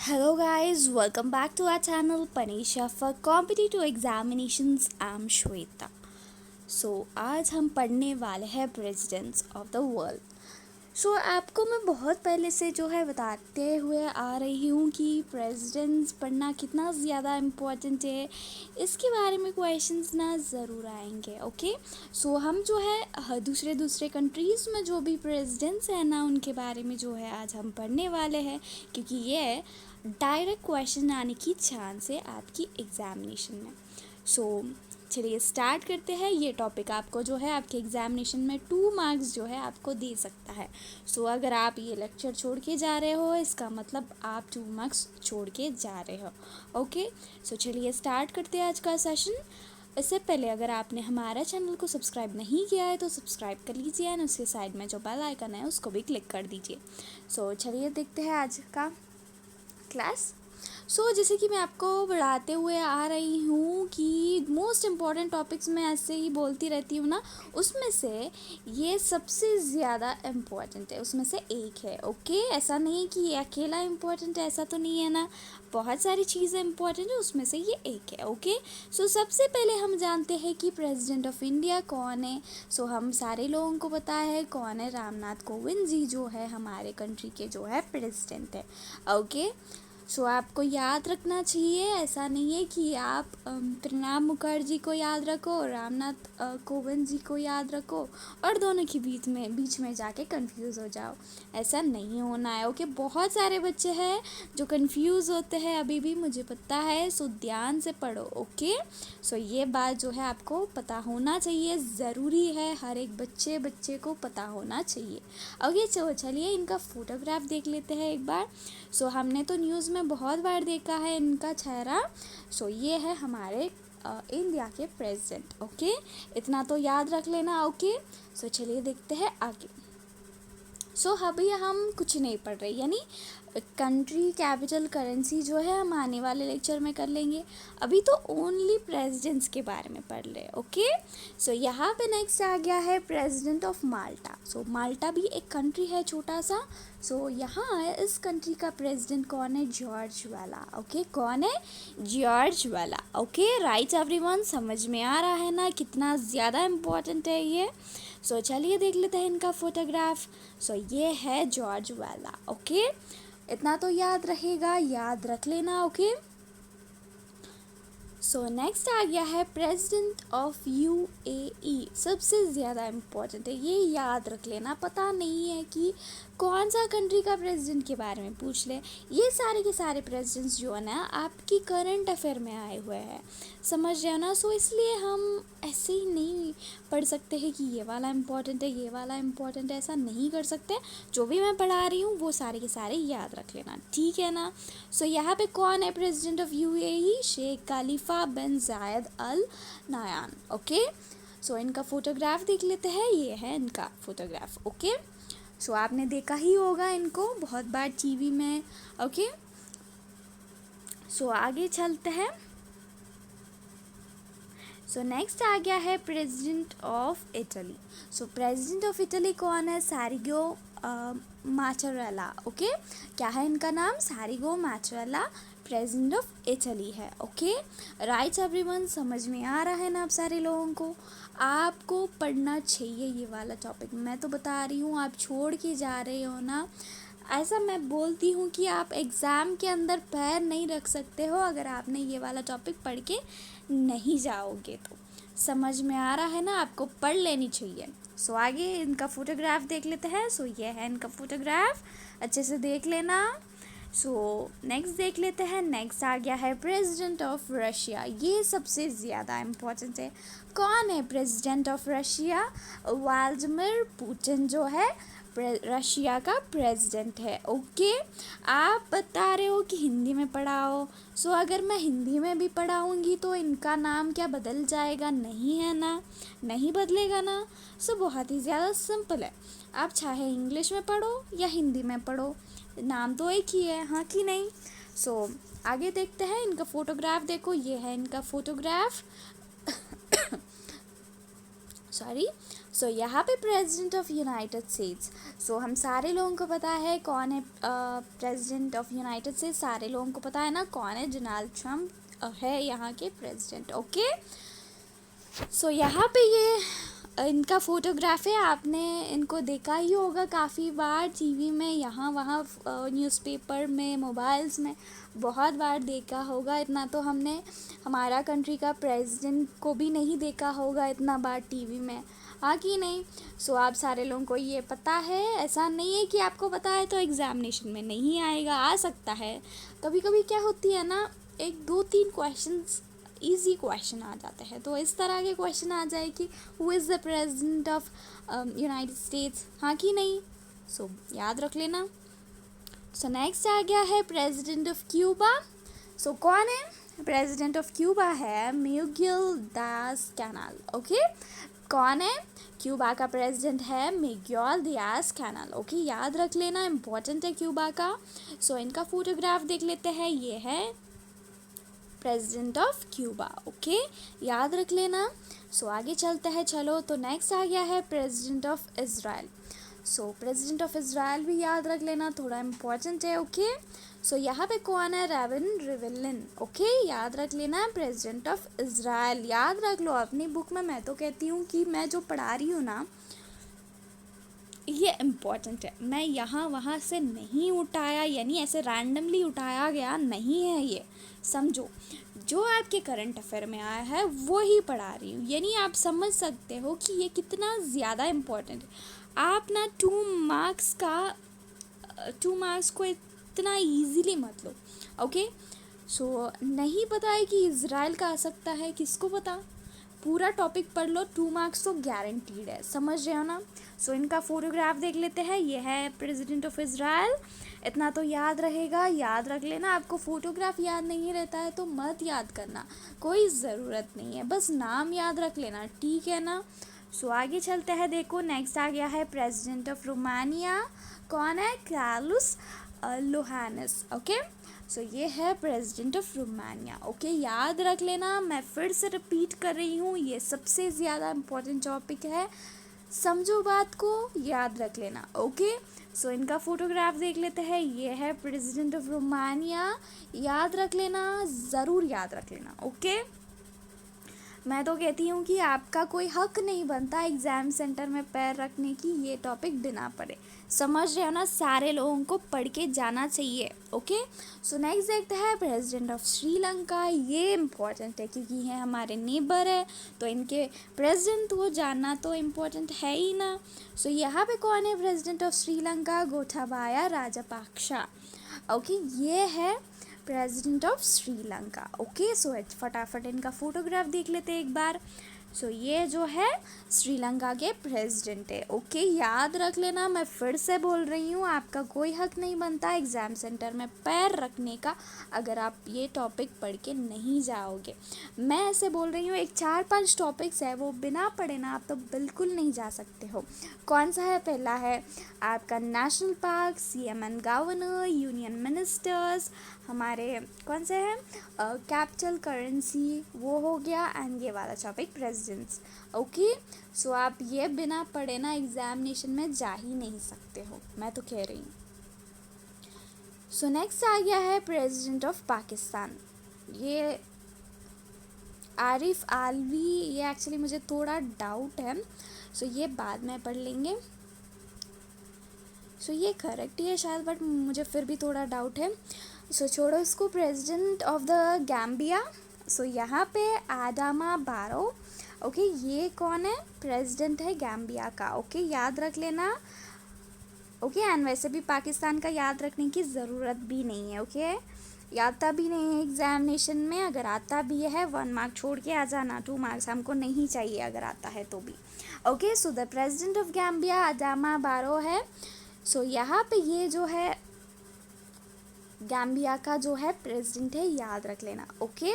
Hello guys, welcome back to our channel Panisha for competitive examinations. I'm Shweta. आज हम पढ़ने वाले हैं प्रेसिडेंट्स ऑफ द वर्ल्ड। आपको मैं बहुत पहले से जो है बताते हुए आ रही हूँ कि प्रेसिडेंट्स पढ़ना कितना ज़्यादा इम्पोर्टेंट है। इसके बारे में क्वेश्चंस ना ज़रूर आएंगे। ओके, हम जो है दूसरे कंट्रीज़ में जो भी प्रेसिडेंट्स हैं ना उनके बारे में जो है आज हम पढ़ने वाले हैं, क्योंकि ये डायरेक्ट क्वेश्चन आने की चांस है आपकी एग्जामिनेशन में। चलिए स्टार्ट करते हैं। ये टॉपिक आपको जो है आपके एग्जामिनेशन में 2 मार्क्स जो है आपको दे सकता है। अगर आप ये लेक्चर छोड़ के जा रहे हो, इसका मतलब आप 2 मार्क्स छोड़ के जा रहे हो। ओके, चलिए स्टार्ट करते हैं आज का सेशन। इससे पहले अगर आपने हमारा चैनल को सब्सक्राइब नहीं किया है तो सब्सक्राइब कर लीजिए एंड उसके साइड में जो बेल आइकन है उसको भी क्लिक कर दीजिए। चलिए देखते हैं आज का क्लास। जैसे कि मैं आपको बढ़ाते हुए आ रही हूँ कि मोस्ट इम्पॉर्टेंट टॉपिक्स में ऐसे ही बोलती रहती हूँ ना, उसमें से ये सबसे ज़्यादा इम्पॉर्टेंट है, उसमें से एक है। ओके, ऐसा नहीं कि ये अकेला इम्पॉर्टेंट है, ऐसा तो नहीं है ना, बहुत सारी चीज़ें इम्पॉर्टेंट है, उसमें से ये एक है। ओके, सबसे पहले हम जानते हैं कि प्रेसिडेंट ऑफ इंडिया कौन है। हम सारे लोगों को पता है कौन है, रामनाथ कोविंद जी जो है हमारे कंट्री के जो है प्रेसिडेंट है। ओके, आपको याद रखना चाहिए, ऐसा नहीं है कि आप प्रणब मुखर्जी को याद रखो, रामनाथ कोविंद जी को याद रखो और दोनों के बीच में जाके कंफ्यूज हो जाओ, ऐसा नहीं होना है। ओके, बहुत सारे बच्चे हैं जो कंफ्यूज होते हैं अभी भी, मुझे पता है। ध्यान से पढ़ो। ओके, ये बात जो है आपको पता होना चाहिए, ज़रूरी है, हर एक बच्चे को पता होना चाहिए। ओके, चलिए इनका फोटोग्राफ देख लेते हैं एक बार। हमने तो न्यूज़ में बहुत बार देखा है इनका चेहरा। ये है हमारे इंडिया के प्रेसिडेंट। ओके, इतना तो याद रख लेना। ओके, चलिए देखते हैं आगे। अभी हम कुछ नहीं पढ़ रहे, यानी कंट्री कैपिटल करेंसी जो है हम आने वाले लेक्चर में कर लेंगे। अभी तो ओनली प्रेसिडेंट्स के बारे में पढ़ रहे हैं। ओके, यहाँ पे नेक्स्ट आ गया है प्रेसिडेंट ऑफ माल्टा। माल्टा भी एक कंट्री है छोटा सा। यहाँ इस कंट्री का प्रेसिडेंट कौन है? जॉर्ज वाला। ओके, कौन है? जॉर्ज वाला। ओके, राइट एवरीवन, समझ में आ रहा है ना कितना ज़्यादा इम्पोर्टेंट है ये। चलिए देख लेते हैं इनका फोटोग्राफ। ये है जॉर्ज वाला। ओके, इतना तो याद रहेगा, याद रख लेना। ओके, नेक्स्ट आ गया है प्रेसिडेंट ऑफ यूएई। सबसे ज़्यादा इम्पोर्टेंट है, ये याद रख लेना। पता नहीं है कि कौन सा कंट्री का प्रेसिडेंट के बारे में पूछ ले, ये सारे के सारे प्रेसिडेंट्स जो है ना आपकी करंट अफेयर में आए हुए हैं, समझ रहे हो ना। इसलिए हम ऐसे ही नहीं पढ़ सकते हैं कि ये वाला इम्पोर्टेंट है, ये वाला इम्पोर्टेंट है, ऐसा नहीं कर सकते। जो भी मैं पढ़ा रही हूँ वो सारे के सारे याद रख लेना, ठीक है ना। यहाँ पे कौन है प्रेसिडेंट ऑफ यूएई? शेख खलीफा बिन जायद अल नायान। ओके, इनका फोटोग्राफ देख लेते हैं। ये है इनका फोटोग्राफ। ओके, आपने देखा ही होगा इनको बहुत बार टीवी में। ओके, आगे चलते हैं। नेक्स्ट आ गया है president of Italy. President of Italy कौन है? सारिगो माचरेला। ओके, क्या है इनका नाम? सारिगो माचरेला प्रेसिडेंट ऑफ इटली है। ओके, राइट एवरीवन, समझ में आ रहा है ना आप सारे लोगों को? आपको पढ़ना चाहिए ये वाला टॉपिक, मैं तो बता रही हूँ, आप छोड़ के जा रहे हो ना। ऐसा मैं बोलती हूँ कि आप एग्ज़ाम के अंदर पैर नहीं रख सकते हो अगर आपने ये वाला टॉपिक पढ़ के नहीं जाओगे तो। समझ में आ रहा है ना, आपको पढ़ लेनी चाहिए। आगे इनका फोटोग्राफ देख लेते हैं। ये है इनका फोटोग्राफ, अच्छे से देख लेना। नेक्स्ट देख लेते हैं। नेक्स्ट आ गया है प्रेसिडेंट ऑफ रशिया। ये सबसे ज़्यादा इम्पोर्टेंट है। कौन है president of Russia? Vladimir Putin जो है रशिया का प्रेसिडेंट है। ओके, आप बता रहे हो कि हिंदी में पढ़ाओ। अगर मैं हिंदी में भी पढ़ाऊँगी तो इनका नाम क्या बदल जाएगा? नहीं है ना, नहीं बदलेगा ना। बहुत ही ज़्यादा सिंपल है, आप चाहे इंग्लिश में पढ़ो या हिंदी में पढ़ो, नाम तो एक ही है, हाँ कि नहीं। आगे देखते हैं। इनका फोटोग्राफ देखो, ये है इनका फोटोग्राफ। सॉरी। सो यहाँ पे प्रेसिडेंट ऑफ यूनाइटेड स्टेट्स, सो हम सारे लोगों को पता है कौन है प्रेसिडेंट ऑफ यूनाइटेड स्टेट्स, सारे लोगों को पता है ना कौन है, डोनाल्ड ट्रम्प है यहाँ के प्रेसिडेंट। ओके, सो यहाँ पे ये इनका फोटोग्राफ है, आपने इनको देखा ही होगा काफ़ी बार टीवी में, यहाँ वहाँ न्यूज़पेपर में, मोबाइल्स में बहुत बार देखा होगा। इतना तो हमने हमारा कंट्री का प्रेसिडेंट को भी नहीं देखा होगा इतना बार टीवी में, हाँ कि नहीं। सो आप सारे लोगों को ये पता है, ऐसा नहीं है कि आपको पता है तो एग्ज़ामिनेशन में नहीं आएगा, आ सकता है। कभी कभी क्या होती है ना, एक दो तीन क्वेश्चंस इजी क्वेश्चन आ जाते हैं, तो इस तरह के क्वेश्चन आ जाए कि who is the president of United states, हाँ कि नहीं। सो याद रख लेना। सो नेक्स्ट आ गया है प्रेसिडेंट ऑफ क्यूबा। सो कौन है प्रेसिडेंट ऑफ क्यूबा? है मिगुएल डायज़ कैनाल। ओके, कौन है? क्यूबा का प्रेसिडेंट है मिगुएल डायज़ कैनाल। ओके, याद रख लेना, इम्पोर्टेंट है क्यूबा का। सो इनका फोटोग्राफ देख लेते हैं, ये है प्रेसिडेंट ऑफ क्यूबा। ओके, याद रख लेना। सो आगे चलते हैं, चलो। तो नेक्स्ट आ गया है president of Israel. So president of Israel भी याद रख लेना, थोड़ा इम्पोर्टेंट है। ओके, सो यहाँ पे कौन है? रेविन रिविलिन। ओके, याद रख लेना, प्रेसिडेंट ऑफ इज़राइल। याद रख लो अपनी बुक में। मैं तो कहती हूँ कि मैं जो पढ़ा रही हूँ ना, ये इम्पॉर्टेंट है, मैं यहाँ वहाँ से नहीं उठाया, यानी ऐसे रैंडमली उठाया गया नहीं है ये, समझो। जो आपके करंट अफेयर में आया है वो ही पढ़ा रही हूँ, यानी आप समझ सकते हो कि ये कितना ज़्यादा इम्पॉर्टेंट है। आप ना 2 मार्क्स को इतना ईजीली मत लो। ओके, सो नहीं पता है कि इज़राइल का आ सकता है, किसको पता। पूरा टॉपिक पढ़ लो, 2 मार्क्स तो गारंटीड है, समझ रहे हो ना। सो इनका फोटोग्राफ देख लेते हैं, ये है प्रेसिडेंट ऑफ इज़राइल। इतना तो याद रहेगा, याद रख लेना। आपको फोटोग्राफ याद नहीं रहता है तो मत याद करना, कोई ज़रूरत नहीं है, बस नाम याद रख लेना, ठीक है ना। सो आगे चलते हैं, देखो नेक्स्ट आ गया है प्रेसिडेंट ऑफ रोमानिया। कौन है? कार्लोस लोहानिस। ओके, सो ये है प्रेसिडेंट ऑफ रोमानिया। ओके, याद रख लेना, मैं फिर से रिपीट कर रही हूँ, ये सबसे ज़्यादा इम्पोर्टेंट टॉपिक है, समझो बात को, याद रख लेना। ओके, सो इनका फोटोग्राफ देख लेते हैं, ये है प्रेसिडेंट ऑफ रोमानिया। याद रख लेना, ज़रूर याद रख लेना। ओके, मैं तो कहती हूँ कि आपका कोई हक नहीं बनता एग्ज़ाम सेंटर में पैर रखने की, ये टॉपिक बिना पढ़े, समझ रहे हो ना। सारे लोगों को पढ़ के जाना चाहिए। ओके, सो नेक्स्ट देखते हैं प्रेसिडेंट ऑफ श्रीलंका। ये इम्पॉर्टेंट है क्योंकि ये हमारे नेबर है, तो इनके प्रेसिडेंट को जानना तो इम्पॉर्टेंट है ही ना। सो यहाँ पे कौन है president of Sri Lanka? Gotabaya Rajapaksa. Okay, ये है प्रेसिडेंट ऑफ श्रीलंका। ओके, सो फटाफट इनका फोटोग्राफ देख लेते हैं एक बार। सो ये जो है श्रीलंका के प्रेसिडेंट है। ओके, याद रख लेना, मैं फिर से बोल रही हूँ, आपका कोई हक नहीं बनता एग्ज़ाम सेंटर में पैर रखने का अगर आप ये टॉपिक पढ़ के नहीं जाओगे। मैं ऐसे बोल रही हूँ, एक 4-5 टॉपिक्स है वो बिना पढ़े ना आप तो बिल्कुल नहीं जा सकते हो। कौन सा है? पहला है आपका national park, CM and governor, union ministers, हमारे कौन से हैं कैपिटल करेंसी, वो हो गया, एंड ये वाला टॉपिक प्रेसिडेंट्स। ओके, सो आप ये बिना पढ़े ना एग्जामिनेशन में जा ही नहीं सकते हो, मैं तो कह रही हूँ। सो नेक्स्ट आ गया है प्रेसिडेंट ऑफ पाकिस्तान। ये आरिफ आलवी, ये एक्चुअली मुझे थोड़ा डाउट है, सो ये बाद में पढ़ लेंगे। सो ये करेक्ट ही है शायद, बट मुझे फिर भी थोड़ा डाउट है, सो छोड़ो इसको। President of the Gambia. So यहाँ पे आदामा बारो। ओके, ये कौन है? प्रेसिडेंट है गैम्बिया का। ओके, याद रख लेना। ओके, एंड वैसे भी पाकिस्तान का याद रखने की ज़रूरत भी नहीं है। ओके, आता भी नहीं है एग्जामिनेशन में, अगर आता भी है 1 मार्क छोड़ के आ जाना, 2 मार्क्स हमको नहीं चाहिए अगर आता है तो भी। Okay, so the president of Gambia Adama Barrow है। सो यहाँ पे ये जो है गैम्बिया का जो है प्रेसिडेंट है, याद रख लेना। ओके,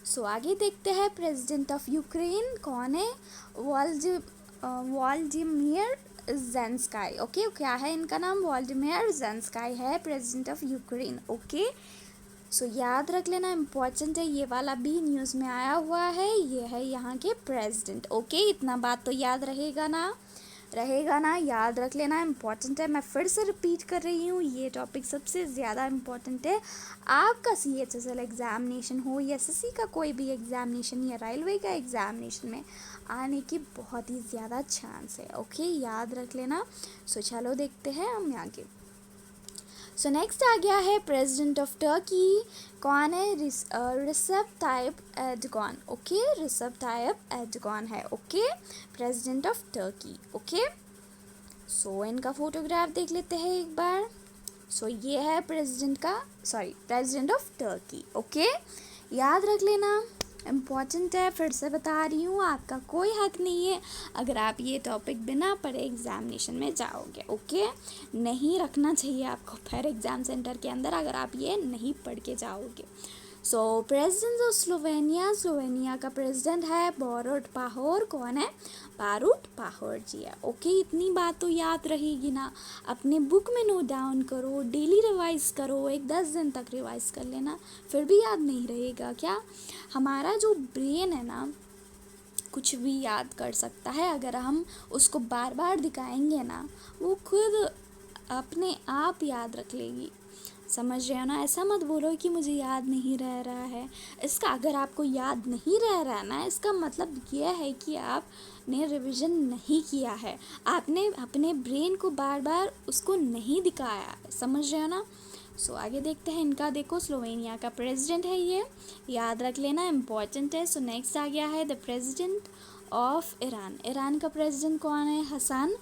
सो आगे देखते हैं प्रेसिडेंट ऑफ यूक्रेन। कौन है? Volodymyr Zelensky. ओके, क्या है इनका नाम? वोलोदिमीर ज़ेलेंस्की है प्रेसिडेंट ऑफ यूक्रेन। ओके, सो याद रख लेना, इम्पॉर्टेंट है, ये वाला भी न्यूज़ में आया हुआ है, ये है यहाँ के प्रेसिडेंट। ओके, इतना बात तो याद रहेगा ना, याद रख लेना, इम्पॉर्टेंट है। मैं फिर से रिपीट कर रही हूँ, ये टॉपिक सबसे ज़्यादा इम्पॉर्टेंट है। आपका CHSL एग्ज़ामिनेशन हो या SSC का कोई भी एग्ज़ामिनेशन या रेलवे का एग्ज़ामिनेशन में आने की बहुत ही ज़्यादा चांस है। ओके, याद रख लेना। सो चलो देखते हैं हम आगे। सो नेक्स्ट आ गया है प्रेसिडेंट ऑफ टर्की। कौन है? Recep Tayyip Erdogan. Okay, Recep Tayyip Erdogan है। Okay, president of Turkey. Okay, so इनका फोटोग्राफ देख लेते हैं एक बार। सो ये है प्रेसिडेंट ऑफ टर्की। ओके, याद रख लेना, इम्पॉर्टेंट है। फिर से बता रही हूँ, आपका कोई हक नहीं है अगर आप ये टॉपिक बिना पढ़े एग्जामिनेशन में जाओगे। ओके, नहीं रखना चाहिए आपको फिर एग्ज़ाम सेंटर के अंदर अगर आप ये नहीं पढ़ के जाओगे। सो प्रेसिडेंट ऑफ स्लोवेनिया का प्रेसिडेंट है बोरुट पाहोर। कौन है? बोरुट पाहोर जी है। ओके, इतनी बात तो याद रहेगी ना, अपने बुक में नोट डाउन करो, डेली रिवाइज करो, 10 दिन तक रिवाइज कर लेना, फिर भी याद नहीं रहेगा क्या? हमारा जो ब्रेन है ना, कुछ भी याद कर सकता है अगर हम उसको बार बार दिखाएंगे ना, वो खुद अपने आप याद रख लेगी। समझ रहे हो ना? ऐसा मत बोलो कि मुझे याद नहीं रह रहा है। इसका अगर आपको याद नहीं रह रहा है ना, इसका मतलब यह है कि आपने रिवीजन नहीं किया है, आपने अपने ब्रेन को बार बार उसको नहीं दिखाया। समझ रहे हो ना? सो आगे देखते हैं इनका। देखो, स्लोवेनिया का प्रेसिडेंट है ये, याद रख लेना, इम्पॉर्टेंट है। सो नेक्स्ट आ गया है the president of Iran. Iran का प्रेसिडेंट कौन है? हसन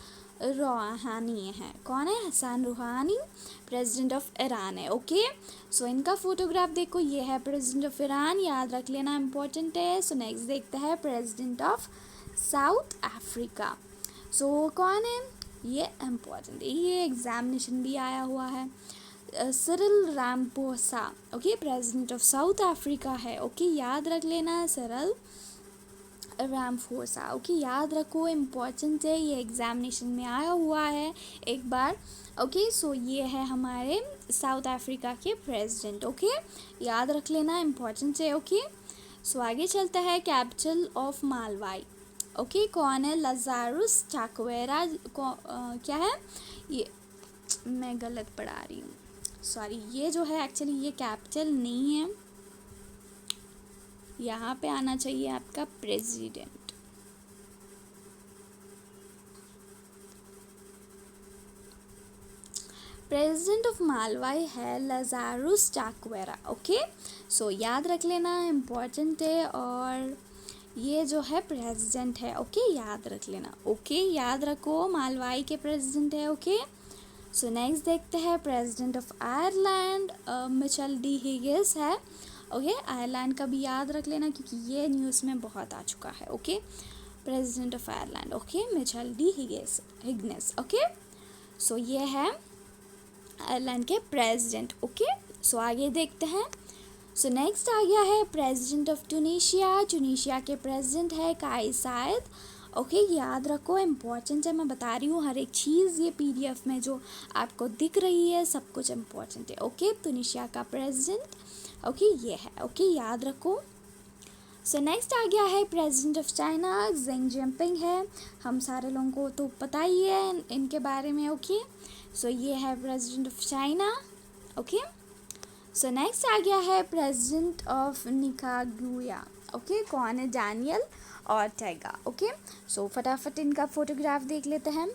रूहानी है। कौन है? हसन रूहानी, प्रेसिडेंट ऑफ ईरान है। ओके, सो इनका फोटोग्राफ देखो, ये है प्रेसिडेंट ऑफ ईरान, याद रख लेना, इम्पोर्टेंट है। सो नेक्स्ट देखते हैं प्रेसिडेंट ऑफ साउथ अफ्रीका। सो कौन है? ये इम्पोर्टेंट है, ये एग्जामिनेशन भी आया हुआ है। Cyril Ramaphosa. Okay, president of South Africa है। ओके, याद रख लेना, सिरिल रामफोसा। ओके, याद रखो, इम्पॉर्टेंट है, ये एग्जामिनेशन में आया हुआ है एक बार। ओके, सो ये है हमारे साउथ अफ्रीका के प्रेसिडेंट। ओके, याद रख लेना, इम्पॉर्टेंट है। ओके, सो आगे चलता है कैपिटल ऑफ मालवाई। ओके, कौन है? लाज़ारुस चाक्वेरा। क्या है ये? मैं गलत पढ़ा रही हूँ, सॉरी। ये जो है एक्चुअली ये कैपिटल नहीं है, यहाँ पे आना चाहिए आपका प्रेसिडेंट। प्रेसिडेंट ऑफ मालवाई है लाज़ारुस चाक्वेरा। ओके, सो याद रख लेना, इम्पॉर्टेंट है, और ये जो है प्रेसिडेंट है। ओके, याद रख लेना। ओके, याद रखो, मालवाई के प्रेसिडेंट है। ओके, सो नेक्स्ट देखते हैं president of Ireland, Michael D Higgins है। ओके, आयरलैंड का भी याद रख लेना क्योंकि ये न्यूज़ में बहुत आ चुका है। Okay, president of Ireland, okay, Michael D Higgins. Okay, so ये है आयरलैंड के प्रेसिडेंट। ओके, सो आगे देखते हैं। सो नेक्स्ट आ गया है प्रेसिडेंट ऑफ ट्यूनीशिया के प्रेसिडेंट है काइस साइद। ओके, याद रखो, इम्पॉर्टेंट है, मैं बता रही हूँ हर एक चीज़, ये PDF में जो आपको दिख रही है सब कुछ इम्पॉर्टेंट है। ओके, ट्यूनीशिया का प्रेसिडेंट, ओके, ये है। ओके, याद रखो। सो नेक्स्ट आ गया है president of China, Zeng Jinping है। हम सारे लोगों को तो पता ही है इनके बारे में। ओके, सो ये है president of China. Okay, so next आ गया है प्रेसिडेंट ऑफ निकारागुआ। ओके, कौन है? Daniel Ortega. ओके, सो फटाफट इनका फोटोग्राफ देख लेते हैं।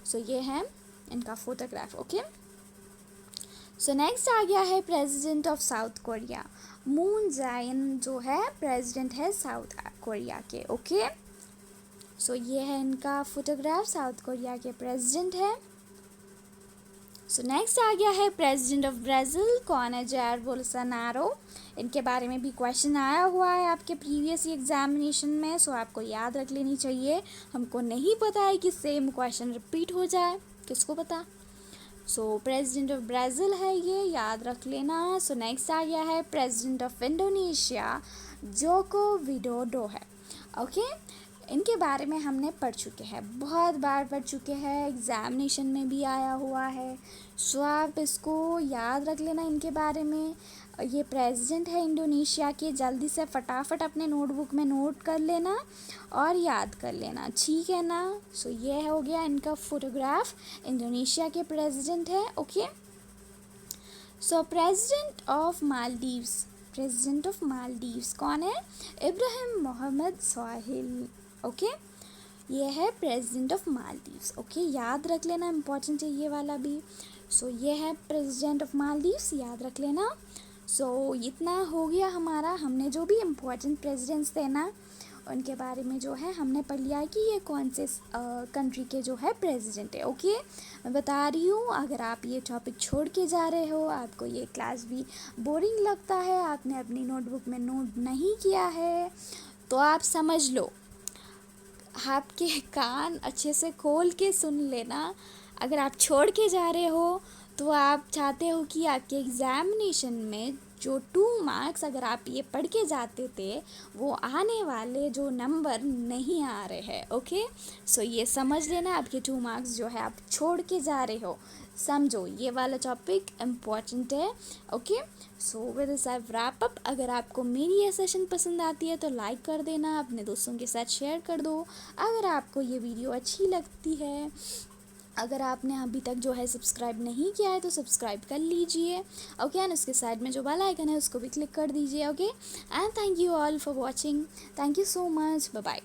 सो ये है इनका फोटोग्राफ। ओके, सो नेक्स्ट आ गया है president of south Korea, moon जाइन जो है प्रेसिडेंट है साउथ कोरिया के। ओके, सो ये है इनका फोटोग्राफ, साउथ कोरिया के प्रेसिडेंट है। सो नेक्स्ट आ गया है प्रेसिडेंट ऑफ ब्राज़ील। कौन है? Jair Bolsonaro. इनके बारे में भी क्वेश्चन आया हुआ है आपके प्रीवियस एग्जामिनेशन में, सो आपको याद रख लेनी चाहिए। हमको नहीं पता है कि सेम क्वेश्चन रिपीट हो जाए, किसको पता। सो प्रेसिडेंट ऑफ ब्राज़ील है ये, याद रख लेना। सो नेक्स्ट आ गया है president of Indonesia, Joko Widodo है। ओके, इनके बारे में हमने पढ़ चुके हैं, बहुत बार पढ़ चुके हैं, एग्ज़ामिनेशन में भी आया हुआ है। सो आप इसको याद रख लेना इनके बारे में। ये प्रेसिडेंट है इंडोनेशिया के, जल्दी से फटाफट अपने नोटबुक में नोट कर लेना और याद कर लेना, ठीक है ना। सो ये हो गया इनका फोटोग्राफ, इंडोनेशिया के प्रेसिडेंट है। Okay, so president of Maldives कौन है? इब्राहिम मोहम्मद सोहेल। ओके, ये है प्रेसिडेंट ऑफ मालदीव्स। ओके, याद रख लेना, इम्पॉर्टेंट है ये वाला भी। सो ये है प्रेसिडेंट ऑफ मालदीव्स, याद रख लेना। सो इतना हो गया हमारा, हमने जो भी इम्पोर्टेंट प्रेसिडेंट्स थे ना उनके बारे में जो है हमने पढ़ लिया है कि ये कौन से कंट्री के जो है प्रेसिडेंट है। ओके, मैं बता रही हूँ, अगर आप ये टॉपिक छोड़ के जा रहे हो, आपको ये क्लास भी बोरिंग लगता है, आपने अपनी नोटबुक में नोट नहीं किया है, तो आप समझ लो, आपके कान अच्छे से खोल के सुन लेना। अगर आप छोड़ के जा रहे हो तो आप चाहते हो कि आपके एग्ज़ामिनेशन में जो 2 मार्क्स अगर आप ये पढ़ के जाते थे वो आने वाले जो नंबर नहीं आ रहे हैं। ओके, सो ये समझ लेना, आपके 2 मार्क्स जो है आप छोड़ के जा रहे हो, समझो ये वाला टॉपिक इम्पॉर्टेंट है। Okay, so with this I wrap up. अगर आपको मेरी ये सेशन पसंद आती है तो लाइक कर देना, अपने दोस्तों के साथ शेयर कर दो। अगर आपको ये वीडियो अच्छी लगती है, अगर आपने अभी तक जो है सब्सक्राइब नहीं किया है तो सब्सक्राइब कर लीजिए। ओके, एंड उसके साइड में जो बेल आइकन है उसको भी क्लिक कर दीजिए। Okay, and thank you all for watching, thank you so much, bye bye.